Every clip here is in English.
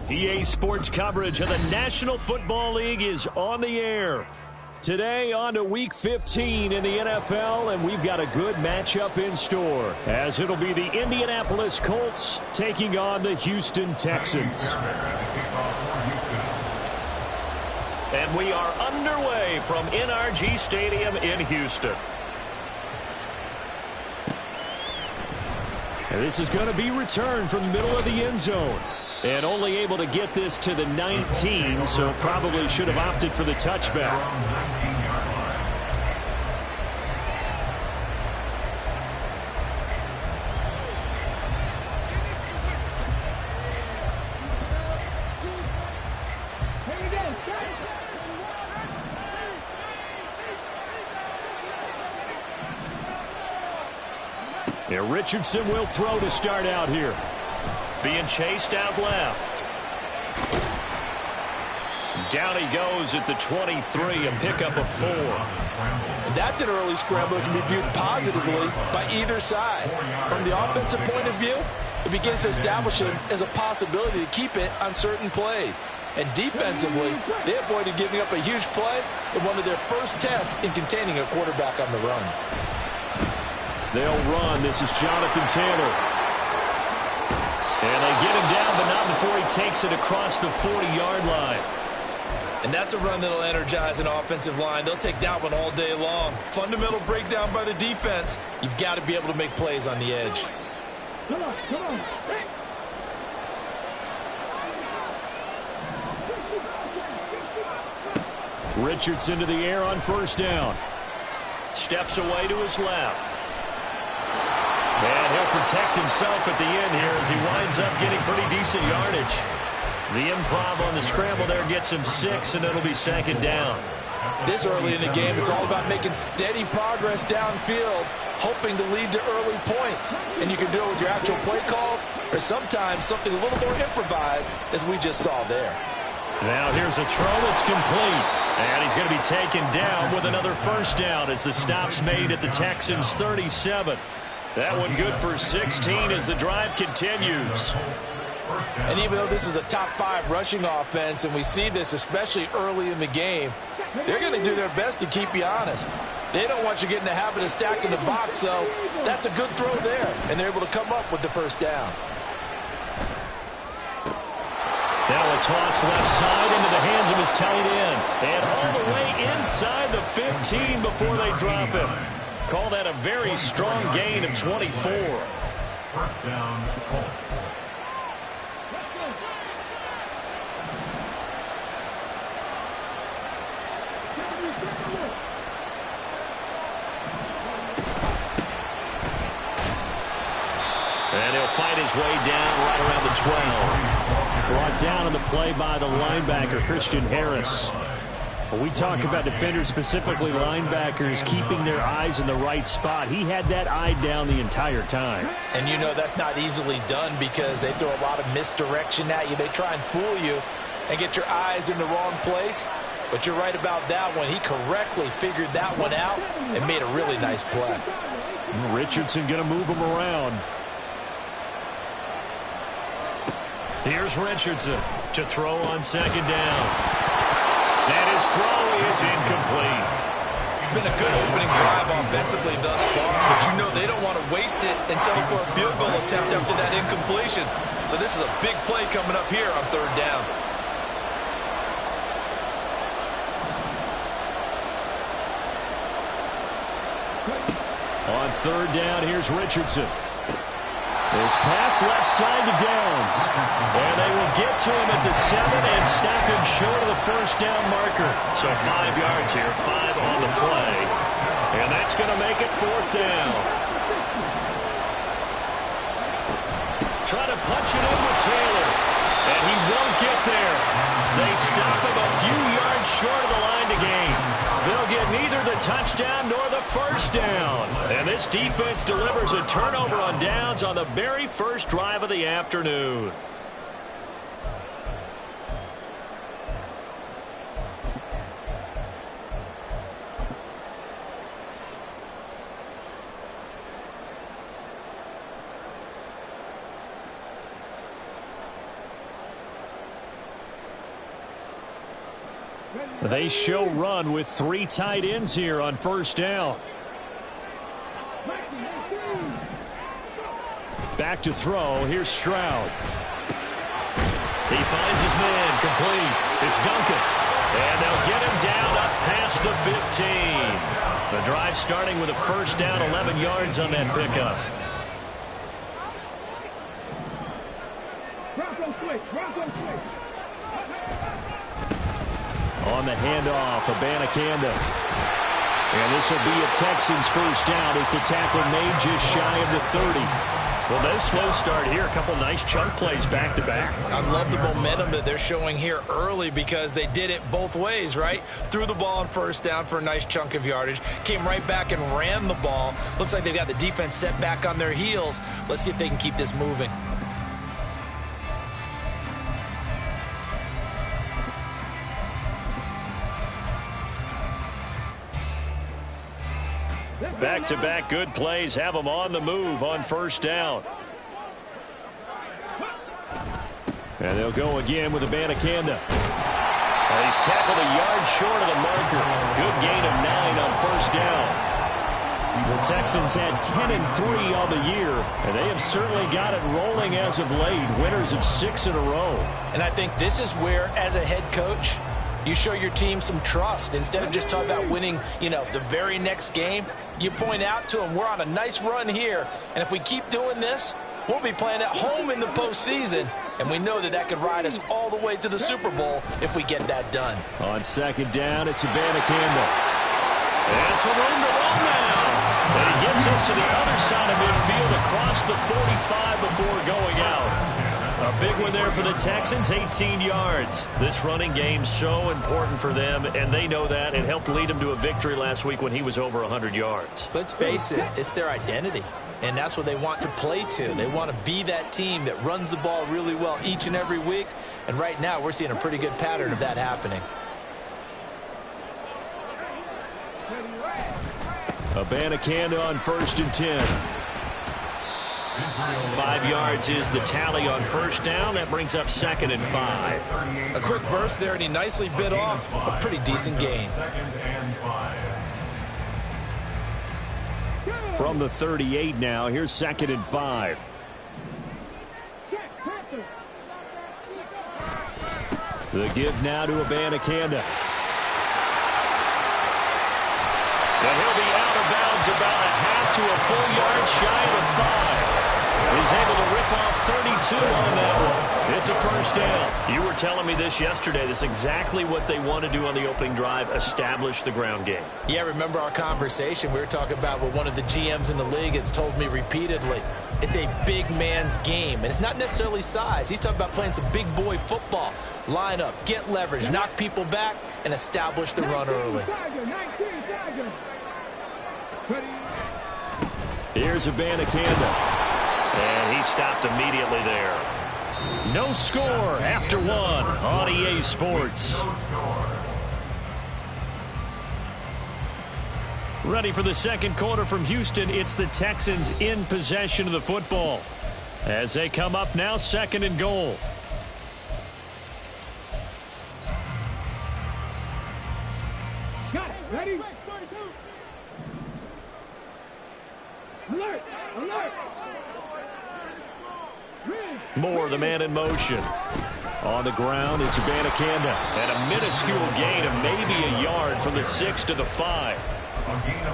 EA Sports coverage of the National Football League is on the air. Today on to Week 15 in the NFL, and we've got a good matchup in store, as it'll be the Indianapolis Colts taking on the Houston Texans. And we are underway from NRG Stadium in Houston. And this is going to be returned from the middle of the end zone. And only able to get this to the 19, so probably should have opted for the touchback. Yeah, Richardson will throw to start out here. Being chased out left. Down he goes at the 23, a pickup of 4. And that's an early scramble that can be viewed positively by either side. From the offensive point of view, it begins to establish him as a possibility to keep it on certain plays. And defensively, they avoided giving up a huge play in one of their first tests in containing a quarterback on the run. They'll run. This is Jonathan Taylor. And they get him down, but not before he takes it across the 40-yard line. And that's a run that'll energize an offensive line. They'll take that one all day long. Fundamental breakdown by the defense. You've got to be able to make plays on the edge. Come on, come on. Richardson to the air on first down. Steps away to his left. And he'll protect himself at the end here as he winds up getting pretty decent yardage. The improv on the scramble there gets him 6, and it'll be second down. This early in the game, it's all about making steady progress downfield, hoping to lead to early points. And you can do it with your actual play calls, or sometimes something a little more improvised, as we just saw there. Now here's a throw. It's complete. And he's going to be taken down with another first down as the stop's made at the Texans' 37. That one good for 16 as the drive continues. And even though this is a top 5 rushing offense, and we see this especially early in the game, they're going to do their best to keep you honest. They don't want you getting the habit of stacking the box, so that's a good throw there, and they're able to come up with the first down. Now a toss left side into the hands of his tight end. And all the way inside the 15 before they drop him. Call that a very strong gain of 24. First down, Colts. And he'll fight his way down right around the 12. Brought down on the play by the linebacker, Christian Harris. When we talk about defenders, specifically linebackers, keeping their eyes in the right spot, he had that eye down the entire time. And you know that's not easily done because they throw a lot of misdirection at you. They try and fool you and get your eyes in the wrong place. But you're right about that one. He correctly figured that one out and made a really nice play. Richardson going to move him around. Here's Richardson to throw on second down. And his throw is incomplete. It's been a good opening drive offensively thus far, but you know they don't want to waste it and settle for a field goal attempt after that incompletion. So this is a big play coming up here on third down. On third down, here's Richardson. His pass left side to Downs. And they will get to him at the 7 and snap him short of the first down marker. So 5 yards here, 5 on the play. And that's going to make it fourth down. Try to punch it in with Taylor. And he won't get there. They stop him a few yards short of the line to gain. They'll get neither the touchdown nor the first down. And this defense delivers a turnover on downs on the very first drive of the afternoon. They show run with 3 tight ends here on first down. Back to throw. Here's Stroud. He finds his man complete. It's Duncan. And they'll get him down up past the 15. The drive starting with a first down, 11 yards on that pickup. On the handoff, Abanikanda. And this will be a Texans first down as the tackle made just shy of the 30. Well, no slow start here. A couple nice chunk plays back-to-back. I love the momentum that they're showing here early because they did it both ways, right? Threw the ball on first down for a nice chunk of yardage. Came right back and ran the ball. Looks like they've got the defense set back on their heels. Let's see if they can keep this moving. Back-to-back good plays have them on the move on first down. And they'll go again with Abanikanda. He's tackled a yard short of the marker. Good gain of 9 on first down. The Texans had 10-3 on the year, and they have certainly got it rolling as of late. Winners of 6 in a row. And I think this is where, as a head coach, you show your team some trust. Instead of just talking about winning, the very next game, you point out to them, we're on a nice run here, and if we keep doing this, we'll be playing at home in the postseason, and we know that could ride us all the way to the Super Bowl if we get that done. On second down, it's Abanikanda. And some room to run now. And he gets us to the other side of midfield across the 45 before going out. A big one there for the Texans, 18 yards. This running game so important for them, and they know that. It helped lead them to a victory last week when he was over 100 yards. Let's face it, it's their identity, and that's what they want to play to. They want to be that team that runs the ball really well each and every week, and right now we're seeing a pretty good pattern of that happening. Abanikanda on 1st and 10. 5 yards is the tally on first down. That brings up 2nd and 5. A quick burst there, and he nicely bit off a pretty decent gain. From the 38 now, here's 2nd and 5. The give now to Abanikanda. And he'll be out of bounds about a half to a full yard shy of the 5. He's able to rip off 32 on that one. It's a first down. You were telling me this yesterday. This is exactly what they want to do on the opening drive, establish the ground game. Yeah, remember our conversation. We were talking about what one of the GMs in the league has told me repeatedly. It's a big man's game, and it's not necessarily size. He's talking about playing some big boy football. Line up, get leverage, knock people back, and establish the run early. Here's Abanikanda. And he stopped immediately there. No score after 1 on EA Sports. Ready for the second quarter from Houston. It's the Texans in possession of the football. As they come up now, 2nd and goal. Got it. Ready? Alert! Alert! Moore, the man in motion. On the ground, it's Abanikanda. And a minuscule gain of maybe a yard from the 6 to the 5.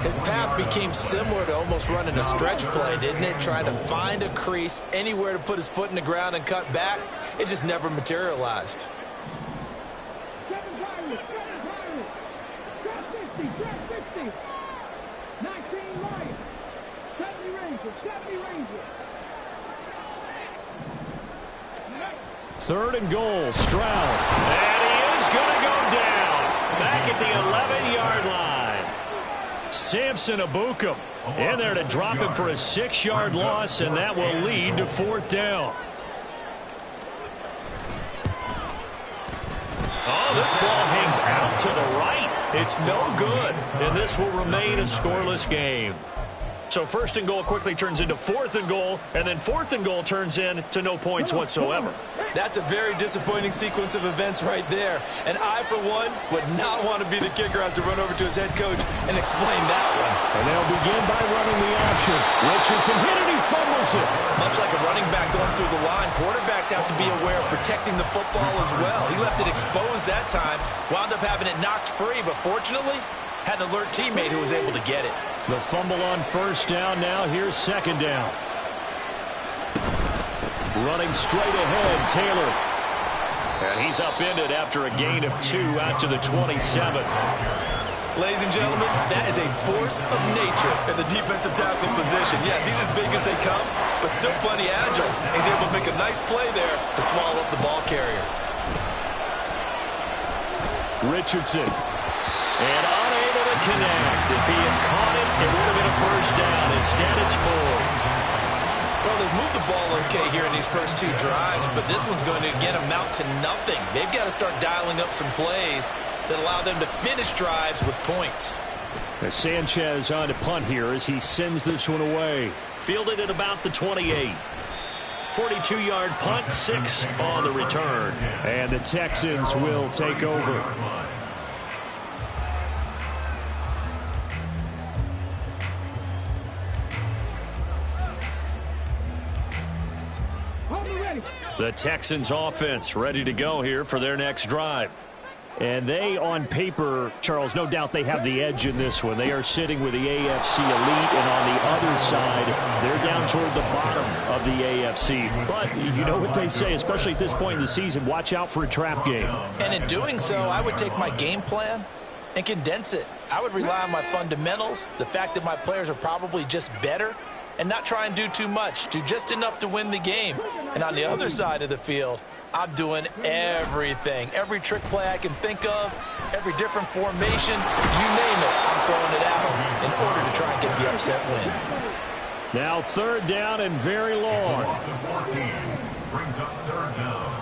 His path became similar to almost running a stretch play, didn't it? Trying to find a crease, anywhere to put his foot in the ground and cut back. It just never materialized. Third and goal, Stroud. And he is going to go down. Back at the 11-yard line. Samson Abukum in there to drop him for a 6-yard loss, and that will lead to 4th down. Oh, this ball hangs out to the right. It's no good, and this will remain a scoreless game. So first and goal quickly turns into fourth and goal, and then fourth and goal turns into no points whatsoever. That's a very disappointing sequence of events right there. And I, for one, would not want to be the kicker who has to run over to his head coach and explain that one. And they'll begin by running the action. Richardson hit it, he fumbles it. Much like a running back going through the line, quarterbacks have to be aware of protecting the football as well. He left it exposed that time, wound up having it knocked free, but fortunately, had an alert teammate who was able to get it. The fumble on first down now. Here's second down. Running straight ahead, Taylor. And he's upended after a gain of 2 out to the 27. Ladies and gentlemen, that is a force of nature in the defensive tackle position. Yes, he's as big as they come, but still plenty agile. He's able to make a nice play there to swallow up the ball carrier. Richardson. And unable to connect. If he had caught it, it would have been a first down. Instead, it's 4. Well, they've moved the ball okay here in these first 2 drives, but this one's going to, again, amount to nothing. They've got to start dialing up some plays that allow them to finish drives with points. As Sanchez on to punt here as he sends this one away. Fielded at about the 28. 42-yard punt, 6 on the return. And the Texans will take over. The Texans offense ready to go here for their next drive. And they, on paper, Charles, no doubt they have the edge in this one. They are sitting with the AFC elite, and on the other side, they're down toward the bottom of the AFC. But you know what they say, especially at this point in the season, watch out for a trap game. And in doing so, I would take my game plan and condense it. I would rely on my fundamentals, the fact that my players are probably just better, and not try and do too much. Do just enough to win the game. And on the other side of the field, I'm doing everything. Every trick play I can think of, every different formation, you name it, I'm throwing it at them in order to try and get the upset win. Now third down and very long. Brings up third down.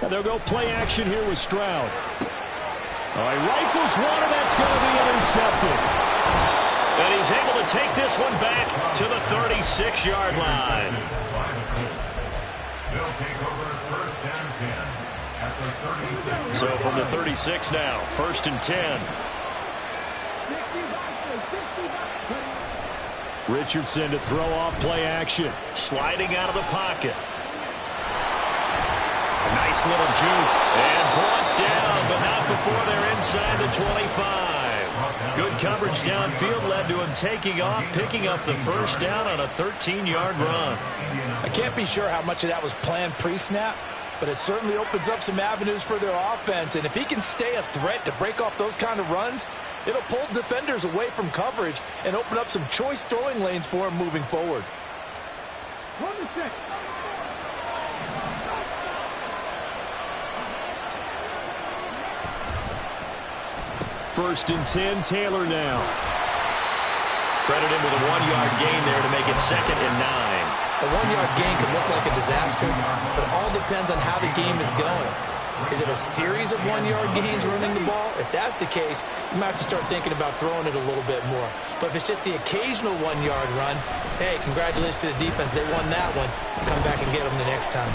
And they'll go play action here with Stroud. All right, rifles one, and that's going to be intercepted. And he's able to take this one back to the 36-yard line. They'll take over first and 10 at the 36. So from the 36 now, first and 10. Richardson to throw off play action. Sliding out of the pocket. A nice little juke. And brought down, but not before they're inside the 25. Good coverage downfield led to him taking off, picking up the first down on a 13-yard run. I can't be sure how much of that was planned pre-snap, but it certainly opens up some avenues for their offense. And if he can stay a threat to break off those kind of runs, it'll pull defenders away from coverage and open up some choice throwing lanes for him moving forward. First and 10, Taylor now. Credit him with a 1-yard gain there to make it second and 9. A 1-yard gain could look like a disaster, but it all depends on how the game is going. Is it a series of 1-yard gains running the ball? If that's the case, you might have to start thinking about throwing it a little bit more. But if it's just the occasional 1-yard run, hey, congratulations to the defense. They won that one. Come back and get them the next time.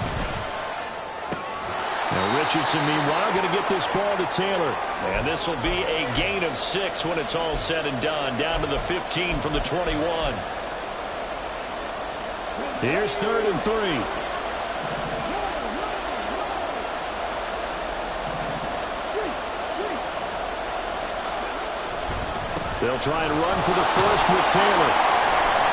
Now Richardson, meanwhile, going to get this ball to Taylor. And this will be a gain of 6 when it's all said and done. Down to the 15 from the 21. Here's third and 3. They'll try and run for the first with Taylor.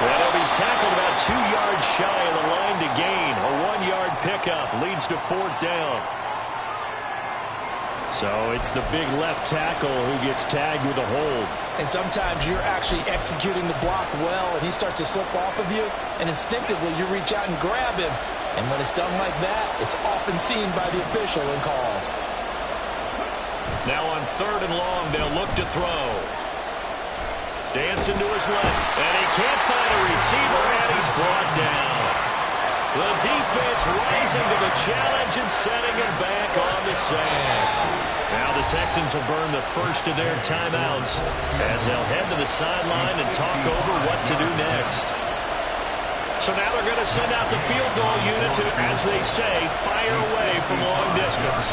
And he'll be tackled about 2 yards shy of the line to gain. A 1-yard pickup leads to fourth down. So it's the big left tackle who gets tagged with a hold. And sometimes you're actually executing the block well, and he starts to slip off of you, and instinctively you reach out and grab him. And when it's done like that, it's often seen by the official and called. Now on third and long, they'll look to throw. Dancing to his left, and he can't find a receiver, and he's brought down. The defense rising to the challenge and setting him back on the sand. Now the Texans will burn the first of their timeouts as they'll head to the sideline and talk over what to do next. So now they're going to send out the field goal unit to, as they say, fire away from long distance.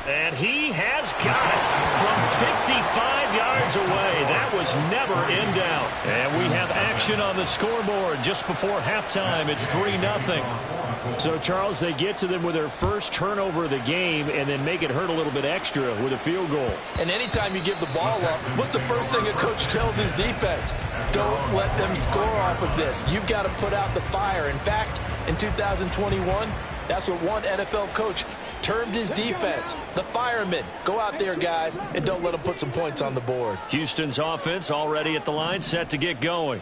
And he has got it from 55 yards away. That was never in doubt. And we have action on the scoreboard just before halftime. It's 3-0. So, Charles, they get to them with their first turnover of the game and then make it hurt a little bit extra with a field goal. And anytime you give the ball up, what's the first thing a coach tells his defense? Don't let them score off of this. You've got to put out the fire. In fact, in 2021, that's what one NFL coach termed his defense, the firemen. Go out there, guys, and don't let them put some points on the board. Houston's offense already at the line, set to get going.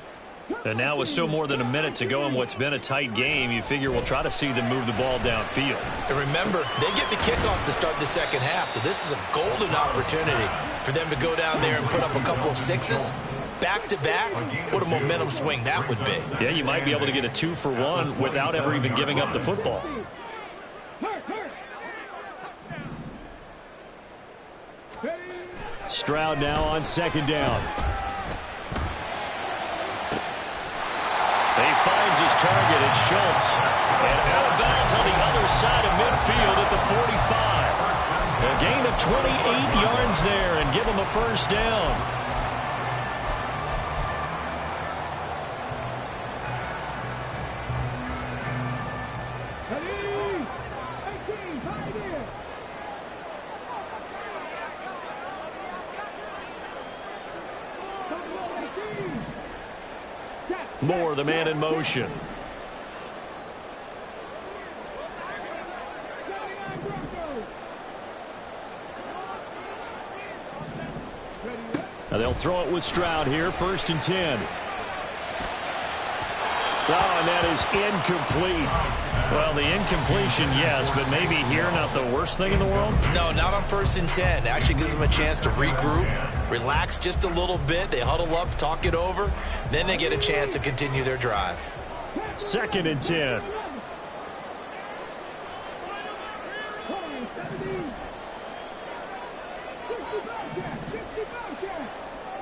And now with still more than a minute to go in what's been a tight game, you figure we'll try to see them move the ball downfield. And remember, they get the kickoff to start the second half, so this is a golden opportunity for them to go down there and put up a couple of sixes. Back-to-back, what a momentum swing that would be. Yeah, you might be able to get a 2-for-1 without ever even giving up the football. Stroud now on second down. He finds his target, it's Schultz. And out of bounds on the other side of midfield at the 45. A gain of 28 yards there and give him a first down. Moore, the man in motion. Now they'll throw it with Stroud here, 1st and 10. Oh, and that is incomplete. Well, the incompletion, yes, but maybe here not the worst thing in the world? No, not on 1st and 10. Actually gives them a chance to regroup, relax just a little bit. They huddle up, talk it over. Then they get a chance to continue their drive. 2nd and 10.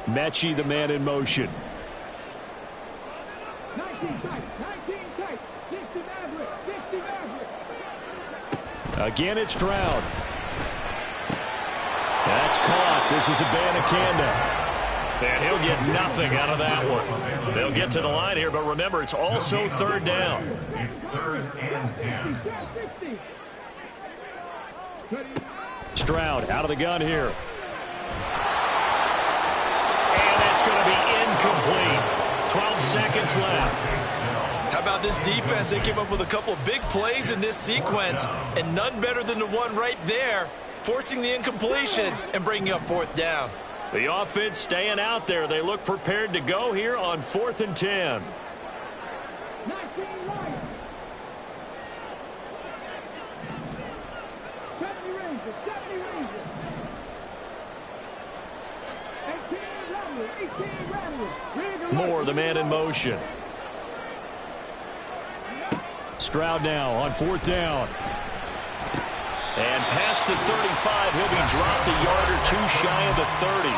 Mechie, the man in motion. Again, it's Stroud. That's caught. This is a Abanikanda. And he'll get nothing out of that one. They'll get to the line here, but remember, it's also 3rd down. It's 3rd and 10. Stroud out of the gun here. And it's going to be incomplete. 12 seconds left. How about this defense? They came up with a couple of big plays in this sequence, and none better than the one right there, forcing the incompletion and bringing up 4th down. The offense staying out there. They look prepared to go here on 4th and 10. Moore, the man in motion. Stroud now on 4th down. And past the 35, he'll be dropped a yard or two shy of the 30.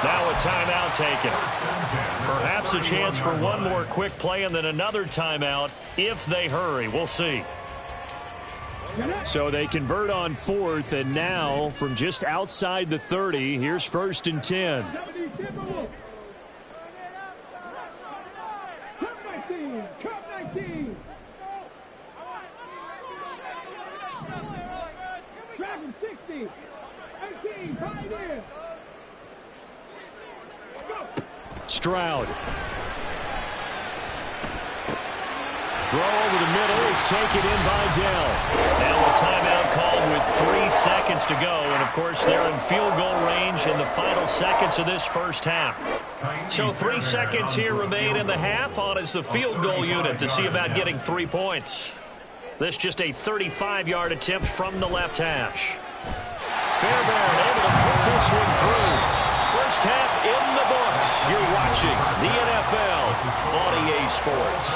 Now a timeout taken. Perhaps a chance for one more quick play and then another timeout if they hurry. We'll see. So they convert on 4th, and now from just outside the 30, here's 1st and 10. Stroud. Throw over the middle is taken in by Dell. Now a timeout called with 3 seconds to go. And, of course, they're in field goal range in the final seconds of this first half. So 3 seconds here remain in the half. On is the field goal unit to see about getting 3 points. This just a 35-yard attempt from the left hash. Fairbairn able to put this one through. First half in the books. You're watching the NFL on EA Sports.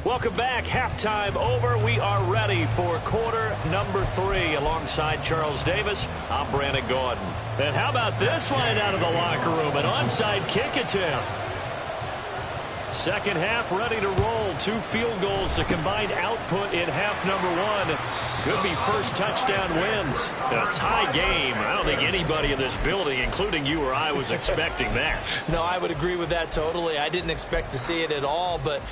Welcome back. Halftime over. We are ready for quarter number 3. Alongside Charles Davis, I'm Brandon Gaudin. And how about this line out of the locker room? An onside kick attempt. Second half ready to roll. 2 field goals, the combined output in half number 1. Could be first touchdown wins. A tie game. I don't think anybody in this building, including you or I, was expecting that. No, I would agree with that totally. I didn't expect to see it at all, but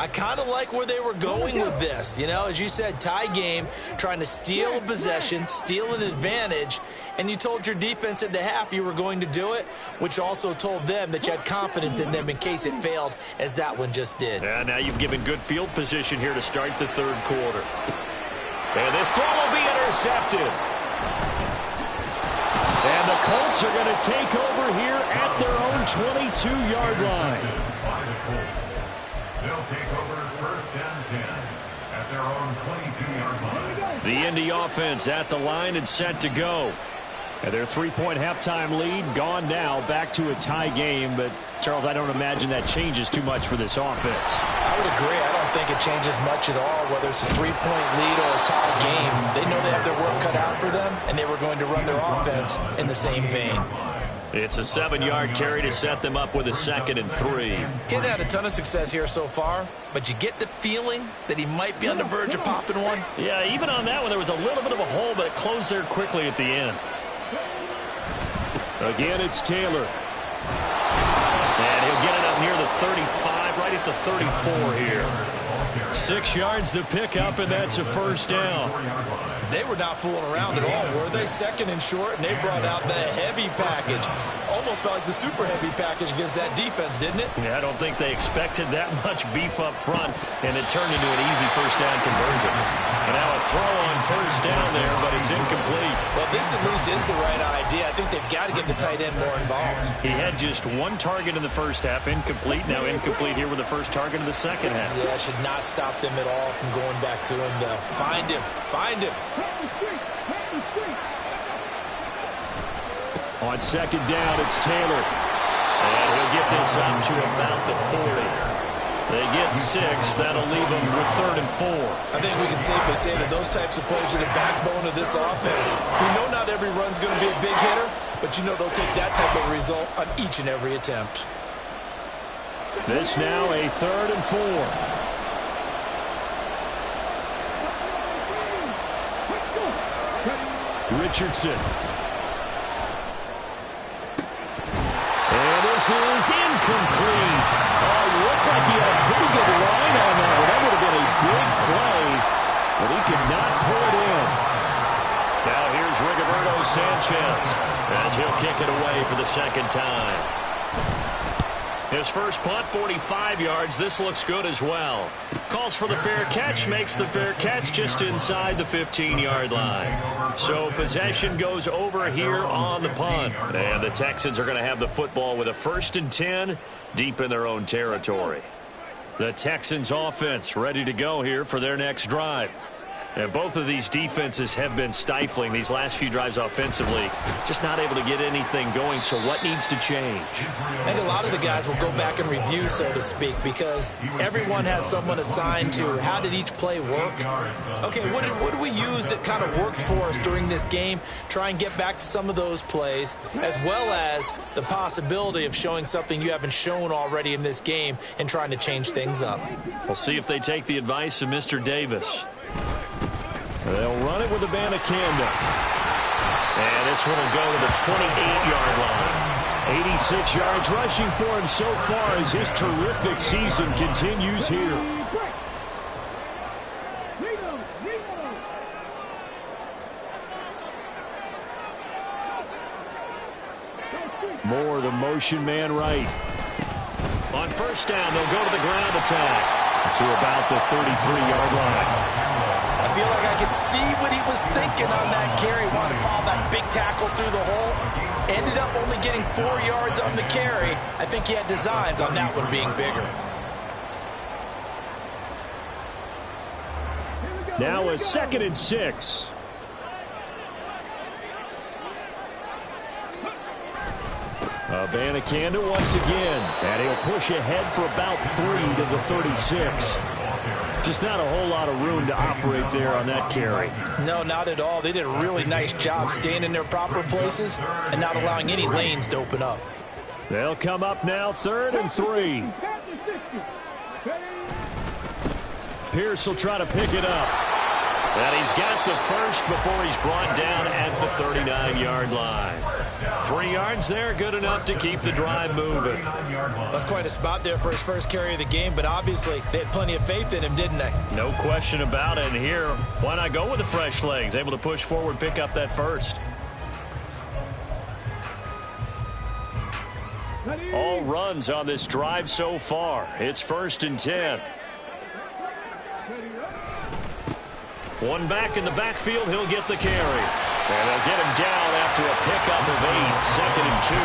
I kind of like where they were going with this. You know, as you said, tie game, trying to steal a possession, steal an advantage, and you told your defense at the half you were going to do it, which also told them that you had confidence in them in case it failed, as that one just did. Yeah, now you've given good field position here to start the third quarter. And this throw will be intercepted. And the Colts are going to take over here at their own 22-yard line. They'll take over first and 10 at their own 22-yard line. The Indy offense at the line and set to go. And their 3-point halftime lead gone now, back to a tie game. But, Charles, I don't imagine that changes too much for this offense. I would agree. I don't think it changes much at all, whether it's a 3-point lead or a tie game. They know they have their work cut out for them, and they were going to run their offense in the same vein. It's a 7-yard carry to set them up with a 2nd and 3. He's had a ton of success here so far, but you get the feeling that he might be on the verge of popping one. Yeah, even on that one, there was a little bit of a hole, but it closed there quickly at the end. Again, it's Taylor. And he'll get it up near the 35, right at the 34 here. 6 yards to pick up, and that's a first down. They were not fooling around at all, were they? 2nd and short, and they brought out the heavy package. Almost felt like the super heavy package against that defense, didn't it? Yeah, I don't think they expected that much beef up front, and it turned into an easy first down conversion. And now a throw on first down there, but it's incomplete. Well, this at least is the right idea. I think they've got to get the tight end more involved. He had just 1 target in the first half, incomplete. Now incomplete here with the first target in the second half. Yeah, should not stop them at all from going back to him, though. Find him. Find him. On 2nd down, it's Taylor. And he'll get this up to about the 40. They get 6. That'll leave them with 3rd and 4. I think we can safely say that those types of plays are the backbone of this offense. We know not every run's going to be a big hitter, but you know they'll take that type of result on each and every attempt. This now a 3rd and 4. Richardson. And this is incomplete. Oh, looked like he had a pretty good line on that one. That would have been a big play, but he could not pull it in. Now here's Rigoberto Sanchez as he'll kick it away for the 2nd time. His first punt, 45 yards. This looks good as well. Calls for the fair catch, makes the fair catch just inside the 15-yard line. So possession goes over here on the punt. And the Texans are going to have the football with a 1st and 10 deep in their own territory. The Texans offense ready to go here for their next drive. And both of these defenses have been stifling these last few drives offensively. Just not able to get anything going. So what needs to change? I think a lot of the guys will go back and review, so to speak, because everyone has someone assigned to how did each play work. Okay, what did we use that kind of worked for us during this game? Try and get back to some of those plays, as well as the possibility of showing something you haven't shown already in this game and trying to change things up. We'll see if they take the advice of Mr. Davis. They'll run it with Abanikanda. And this one will go to the 28-yard line. 86 yards rushing for him so far as his terrific season continues here. Moore, the motion man right. On first down, they'll go to the ground attack. To about the 33-yard line. I feel like I could see what he was thinking on that carry. Wanted to follow that big tackle through the hole. Ended up only getting 4 yards on the carry. I think he had designs on that one being bigger. Now a 2nd and 6. Abanikanda once again. And he'll push ahead for about 3 to the 36. Just not a whole lot of room to operate there on that carry. No, not at all. They did a really nice job staying in their proper places and not allowing any lanes to open up. They'll come up now, 3rd and 3. Pierce will try to pick it up. And he's got the first before he's brought down at the 39-yard line. 3 yards there, good enough to keep the drive moving. That's quite a spot there for his first carry of the game, but obviously they had plenty of faith in him, didn't they? No question about it. And here, why not go with the fresh legs? Able to push forward, pick up that first. All runs on this drive so far. It's 1st and 10. One back in the backfield, he'll get the carry. And they'll get him down after a pickup of 8, 2nd and 2.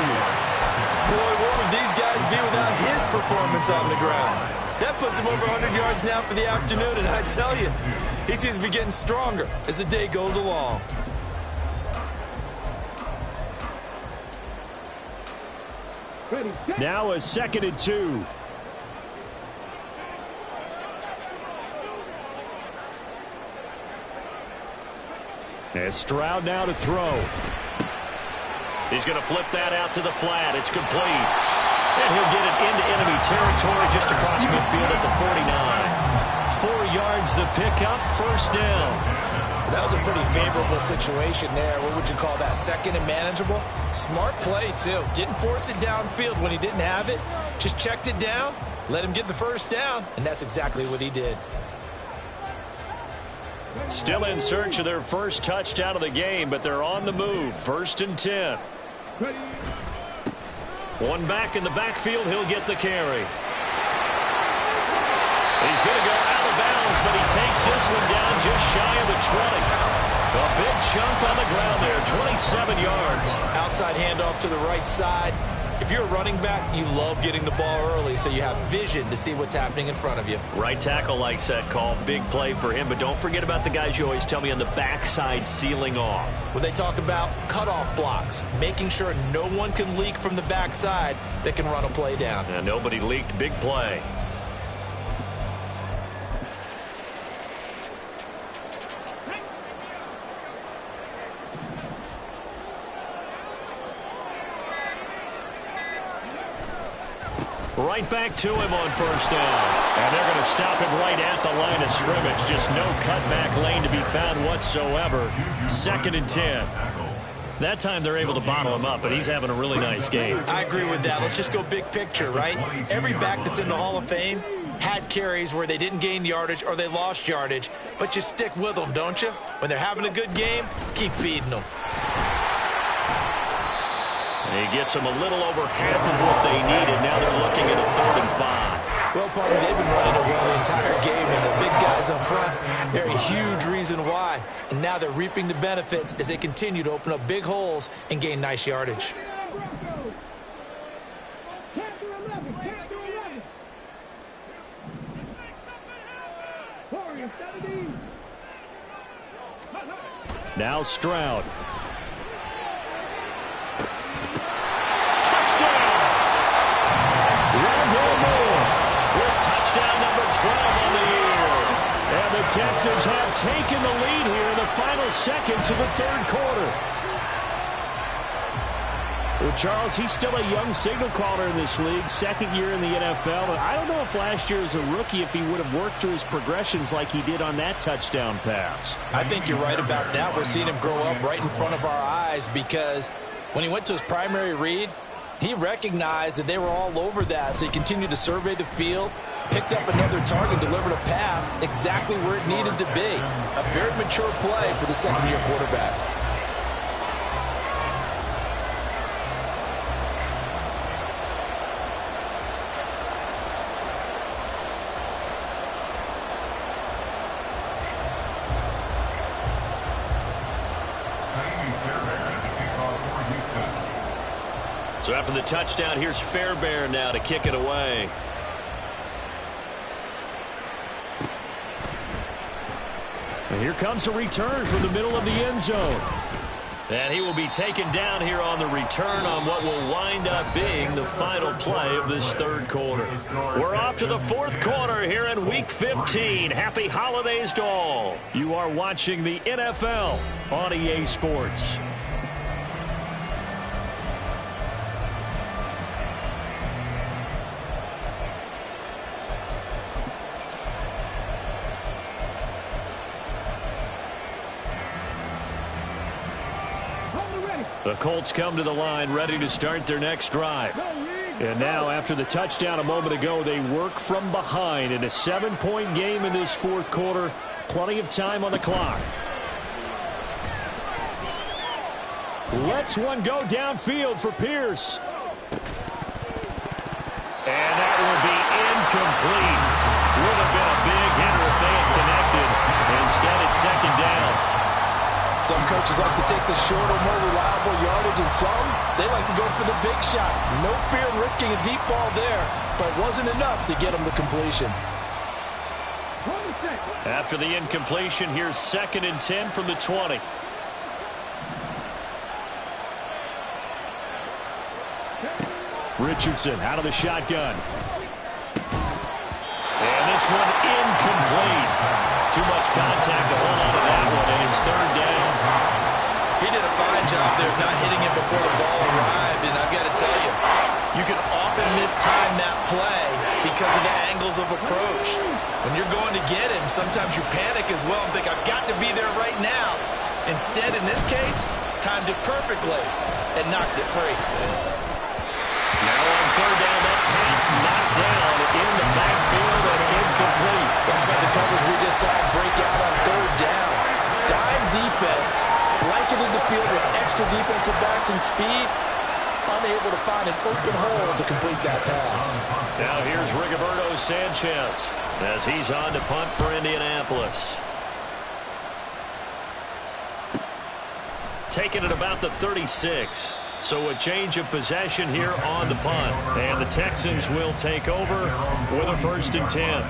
Boy, what would these guys be without his performance on the ground? That puts him over 100 yards now for the afternoon, and I tell you, he seems to be getting stronger as the day goes along. Now a 2nd and 2. And Stroud now to throw. He's going to flip that out to the flat. It's complete. And he'll get it into enemy territory just across midfield at the 49. 4 yards the pickup, 1st down. That was a pretty favorable situation there. What would you call that? 2nd and manageable? Smart play, too. Didn't force it downfield when he didn't have it. Just checked it down, let him get the 1st down, and that's exactly what he did. Still in search of their first touchdown of the game, but they're on the move. 1st and 10. One back in the backfield, he'll get the carry. He's going to go out of bounds, but he takes this one down just shy of the 20. A big chunk on the ground there, 27 yards. Outside handoff to the right side. If you're a running back, you love getting the ball early so you have vision to see what's happening in front of you. Right tackle likes that call. Big play for him, but don't forget about the guys you always tell me on the backside sealing off. When they talk about cutoff blocks, making sure no one can leak from the backside that can run a play down. And nobody leaked. Big play. Right back to him on 1st down. And they're going to stop him right at the line of scrimmage. Just no cutback lane to be found whatsoever. 2nd and 10. That time they're able to bottle him up, but he's having a really nice game. I agree with that. Let's just go big picture, right? Every back that's in the Hall of Fame had carries where they didn't gain yardage or they lost yardage, but you stick with them, don't you? When they're having a good game, keep feeding them. And he gets them a little over half of what they needed. Now they're looking at a 3rd and 5. Well, partner, they've been running it well the entire game, and the big guys up front, they're a huge reason why. And now they're reaping the benefits as they continue to open up big holes and gain nice yardage. Now Stroud. Touchdown number 12 on the year. And the Texans have taken the lead here in the final seconds of the 3rd quarter. Well, Charles, he's still a young signal caller in this league, 2nd year in the NFL. But I don't know if last year as a rookie, if he would have worked through his progressions like he did on that touchdown pass. I think you're right about that. We're seeing him grow up right in front of our eyes because when he went to his primary read, he recognized that they were all over that, so he continued to survey the field, picked up another target, delivered a pass exactly where it needed to be. A very mature play for the 2nd-year quarterback. So after the touchdown, here's Fairbairn now to kick it away. And here comes a return from the middle of the end zone. And he will be taken down here on the return on what will wind up being the final play of this third quarter. We're off to the fourth quarter here in Week 15. Happy holidays to all. You are watching the NFL on EA Sports. The Colts come to the line ready to start their next drive. And now after the touchdown a moment ago, they work from behind in a 7-point game in this fourth quarter. Plenty of time on the clock. Lets one go downfield for Pierce. And that will be incomplete. Would have been a big hitter if they had connected. Instead, it's second down. Some coaches like to take the shorter, more reliable yardage, and some, they like to go for the big shot. No fear in risking a deep ball there, but it wasn't enough to get them the completion. After the incompletion, here's 2nd and 10 from the 20. Richardson out of the shotgun. And this one incomplete. Too much contact to hold on to that one, and it's third down. He did a fine job there of not hitting it before the ball arrived, and I've got to tell you, you can often mistime that play because of the angles of approach. When you're going to get him, sometimes you panic as well and think, I've got to be there right now. Instead, in this case, timed it perfectly and knocked it free. Now on third down, that pass knocked down in the backfield and incomplete. How about the coverage we just saw break out on third down? Dime defense, blanketed the field with extra defensive backs and speed, unable to find an open hole to complete that pass. Now here's Rigoberto Sanchez as he's on to punt for Indianapolis. Taken at about the 36. So a change of possession here on the punt. And the Texans will take over with a 1st and 10.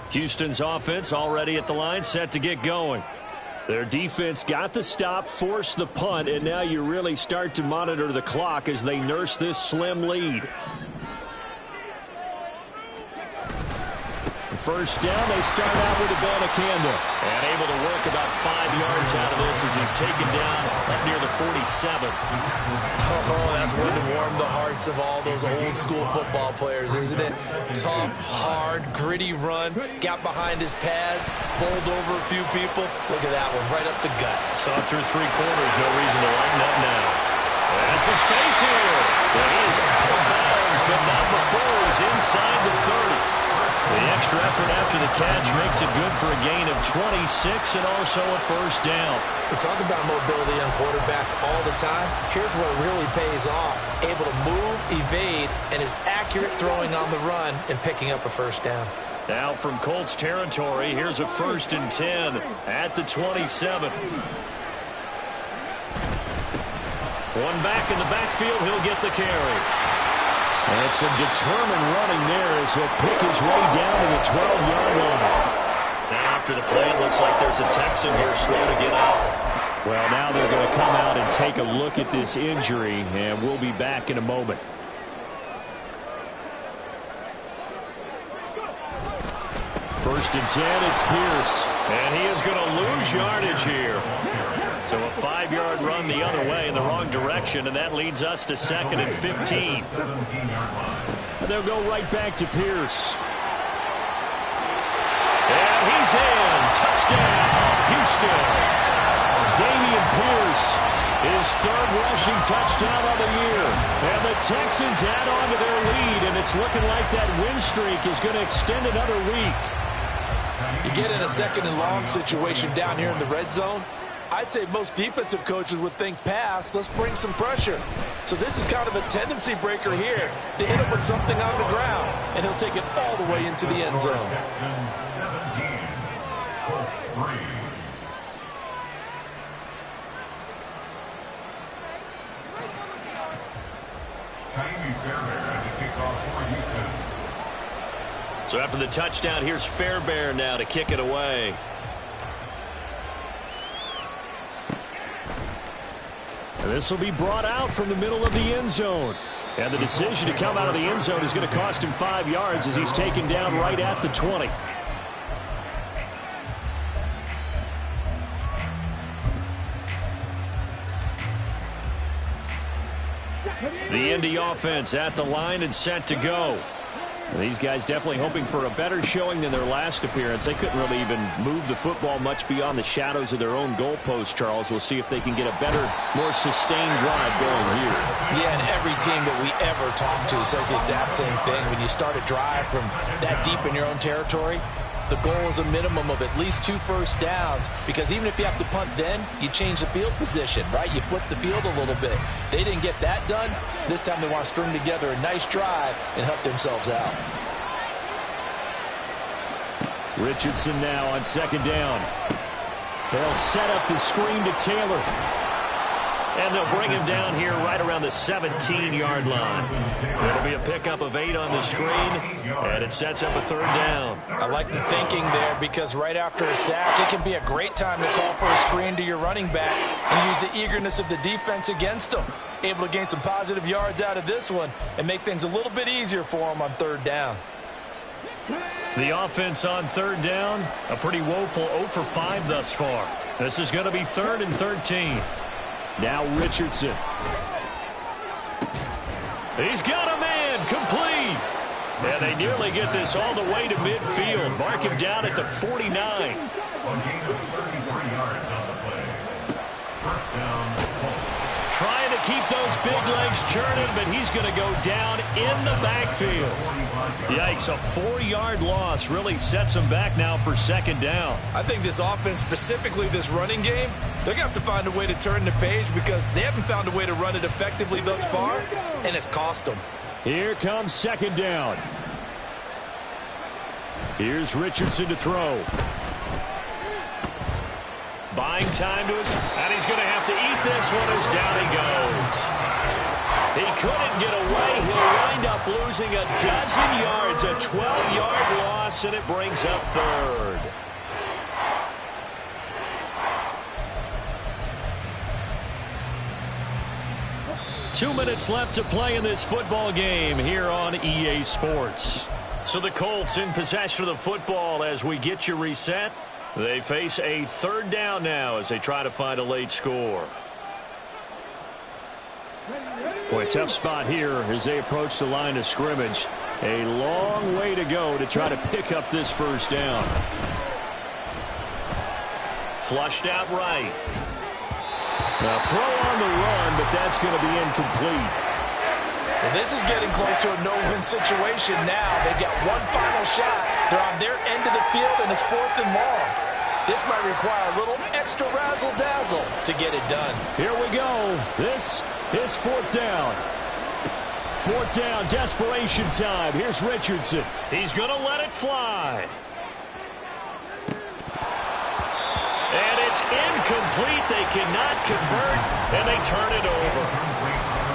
Houston's offense already at the line, set to get going. Their defense got the stop, forced the punt, and now you really start to monitor the clock as they nurse this slim lead. First down, they start out with Abanikanda. And able to work about 5 yards out of this as he's taken down up near the 47. Oh, that's one to warm the hearts of all those old school football players, isn't it? Tough, hard, gritty run, got behind his pads, bowled over a few people. Look at that one, right up the gut. Saw through 3 quarters, no reason to lighten up now. And some space here. Well, he is out of bounds, but not before he's inside the 30. The extra effort after the catch makes it good for a gain of 26 and also a first down. We talk about mobility on quarterbacks all the time. Here's where it really pays off. Able to move, evade, and is accurate throwing on the run and picking up a first down. Now from Colts territory, here's a 1st and 10 at the 27. One back in the backfield, he'll get the carry. And some determined running there as he'll pick his way down to the 12-yard line. Now after the play, it looks like there's a Texan here slow to get up. Well, now they're going to come out and take a look at this injury, and we'll be back in a moment. First and 10, it's Pierce. And he is going to lose yardage here. So a 5-yard run the other way in the wrong direction, and that leads us to 2nd and 15. And they'll go right back to Pierce. And he's in. Touchdown, Houston. Damian Pierce, his 3rd rushing touchdown of the year. And the Texans add on to their lead, and it's looking like that win streak is going to extend another week. You get in a 2nd and long situation down here in the red zone, I'd say most defensive coaches would think pass, let's bring some pressure. So this is kind of a tendency breaker here to hit him with something on the ground, and he'll take it all the way into the end zone. Fairbairn as a kickoff for Houston. So after the touchdown, here's Fairbairn now to kick it away. And this will be brought out from the middle of the end zone. And the decision to come out of the end zone is going to cost him 5 yards as he's taken down right at the 20. The Indy offense at the line and set to go. And these guys definitely hoping for a better showing than their last appearance. They couldn't really even move the football much beyond the shadows of their own goalpost, Charles. We'll see if they can get a better, more sustained drive going here. Yeah, and every team that we ever talk to says the exact same thing. When you start a drive from that deep in your own territory, the goal is a minimum of at least 2 first downs, because even if you have to punt then, you change the field position, right? You flip the field a little bit. They didn't get that done. This time they want to string together a nice drive and help themselves out. Richardson now on second down. They'll set up the screen to Taylor. And they'll bring him down here right around the 17-yard line. It'll be a pickup of 8 on the screen, and it sets up a 3rd down. I like the thinking there, because right after a sack, it can be a great time to call for a screen to your running back and use the eagerness of the defense against them. Able to gain some positive yards out of this one and make things a little bit easier for them on 3rd down. The offense on 3rd down, a pretty woeful 0 for 5 thus far. This is going to be 3rd and 13. Now Richardson. He's got a man, complete. And they nearly get this all the way to midfield. Mark him down at the 49. Trying to keep those big legs churning, but he's going to go down in the backfield. Yikes, a 4-yard loss really sets him back now for 2nd down. I think this offense, specifically this running game, they're going to have to find a way to turn the page, because they haven't found a way to run it effectively thus far, and it's cost them. Here comes 2nd down. Here's Richardson to throw. Buying time to us, and he's going to have to eat this one as down he goes. He couldn't get away. He'll wind up losing a dozen yards, a 12-yard loss, and it brings up 3rd. Two minutes left to play in this football game here on EA Sports. So the Colts in possession of the football as we get you reset. They face a 3rd down now as they try to find a late score. Boy, tough spot here as they approach the line of scrimmage. A long way to go to try to pick up this 1st down. Flushed out right. Now throw on the run, but that's going to be incomplete. Well, this is getting close to a no-win situation now. They've got one final shot. They're on their end of the field, and it's 4th and long. This might require a little extra razzle-dazzle to get it done. Here we go. This is 4th down. 4th down, desperation time. Here's Richardson. He's going to let it fly. And it's incomplete. They cannot convert, and they turn it over.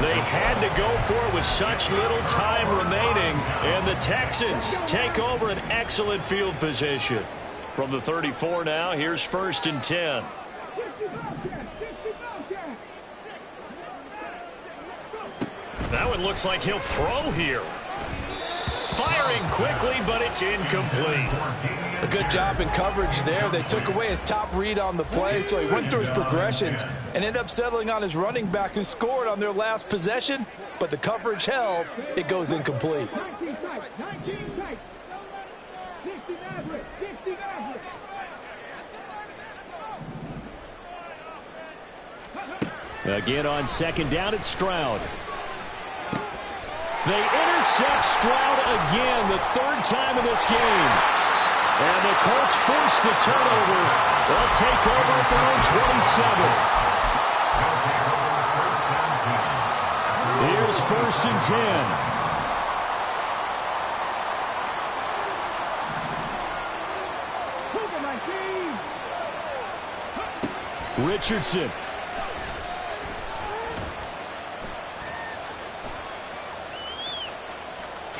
They had to go for it with such little time remaining, and the Texans take over an excellent field position. From the 34 now, here's 1st and 10. That one looks like he'll throw here. Firing quickly, but it's incomplete. A good job in coverage there. They took away his top read on the play, so he went through his progressions and ended up settling on his running back, who scored on their last possession, but the coverage held. It goes incomplete. Again on 2nd down, it's Stroud. They intercept Stroud again, the 3rd time in this game. And the Colts force the turnover. They'll take over at their own 27. Here's 1st and 10. Richardson.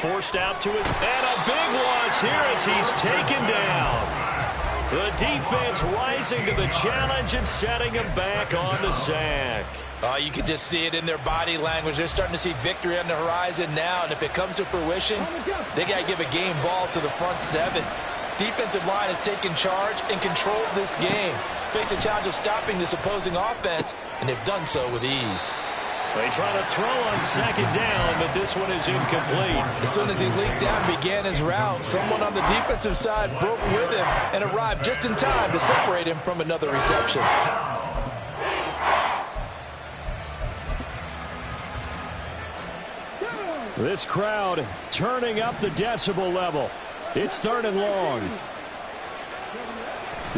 forced out to his, and a big loss here as he's taken down. The defense rising to the challenge and setting him back on the sack. You can just see it in their body language. They're starting to see victory on the horizon now, and if it comes to fruition, they got to give a game ball to the front seven. Defensive line has taken charge and controlled this game. Face a challenge of stopping this opposing offense, and they've done so with ease. They try to throw on second down, but this one is incomplete. As soon as he leaked out and began his route, someone on the defensive side broke with him and arrived just in time to separate him from another reception. This crowd turning up the decibel level. It's 3rd and long.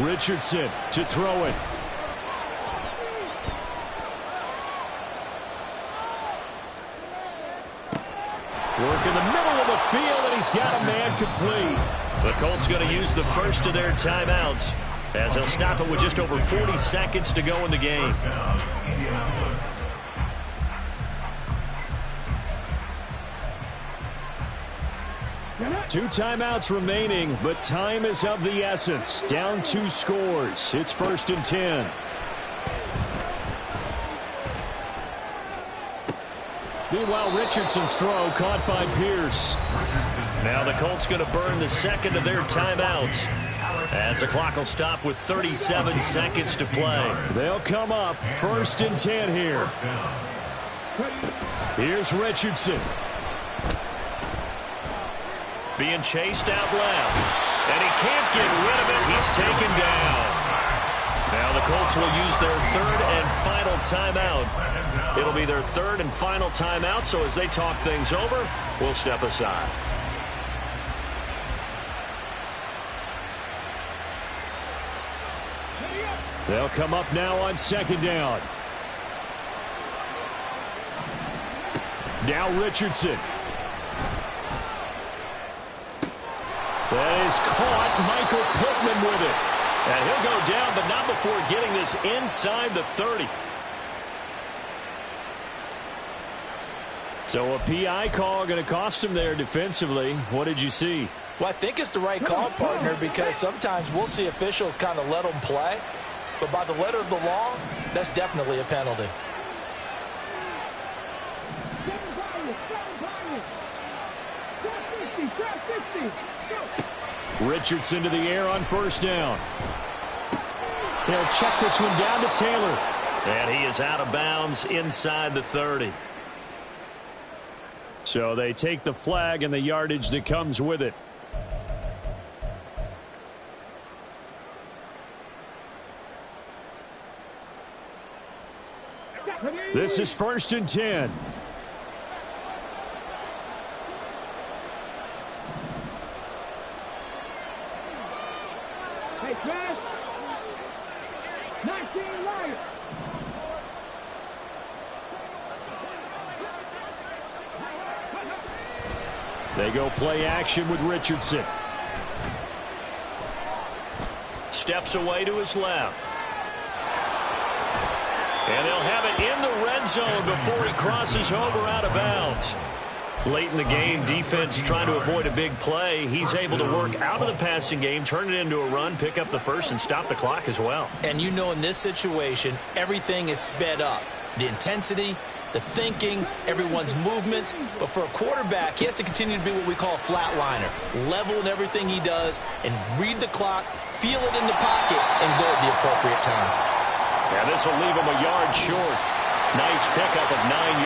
Richardson to throw it. Work in the middle of the field, and he's got a man complete. The Colts going to use the first of their timeouts as they'll stop it with just over 40 seconds to go in the game. 2 timeouts remaining, but time is of the essence. Down 2 scores. It's 1st and 10. Meanwhile, Richardson's throw caught by Pierce. Now the Colts going to burn the second of their timeouts as the clock will stop with 37 seconds to play. They'll come up 1st and 10 here. Here's Richardson. Being chased out left. And he can't get rid of it. He's taken down. Now the Colts will use their 3rd and final timeout. It'll be their 3rd and final timeout, so as they talk things over, we'll step aside. They'll come up now on 2nd down. Now Richardson. That is caught. Michael Pittman with it. And he'll go down, but not before getting this inside the 30. So a PI call going to cost him there defensively. What did you see? Well, I think it's the right call, partner, because sometimes we'll see officials kind of let them play. But by the letter of the law, that's definitely a penalty. Richardson to the air on 1st down. They'll check this one down to Taylor. And he is out of bounds inside the 30. So they take the flag and the yardage that comes with it. This is 1st and 10. Hey, Chris. 19 right. They go play action with Richardson. Steps away to his left. And they'll have it in the red zone before he crosses over out of bounds. Late in the game, defense trying to avoid a big play. He's able to work out of the passing game, turn it into a run, pick up the first, and stop the clock as well. And you know in this situation, everything is sped up. The intensity, the thinking, everyone's movement. But for a quarterback, he has to continue to be what we call a flatliner. Level in everything he does and read the clock, feel it in the pocket, and go at the appropriate time. Yeah, this will leave him a yard short. Nice pickup of 9 yards.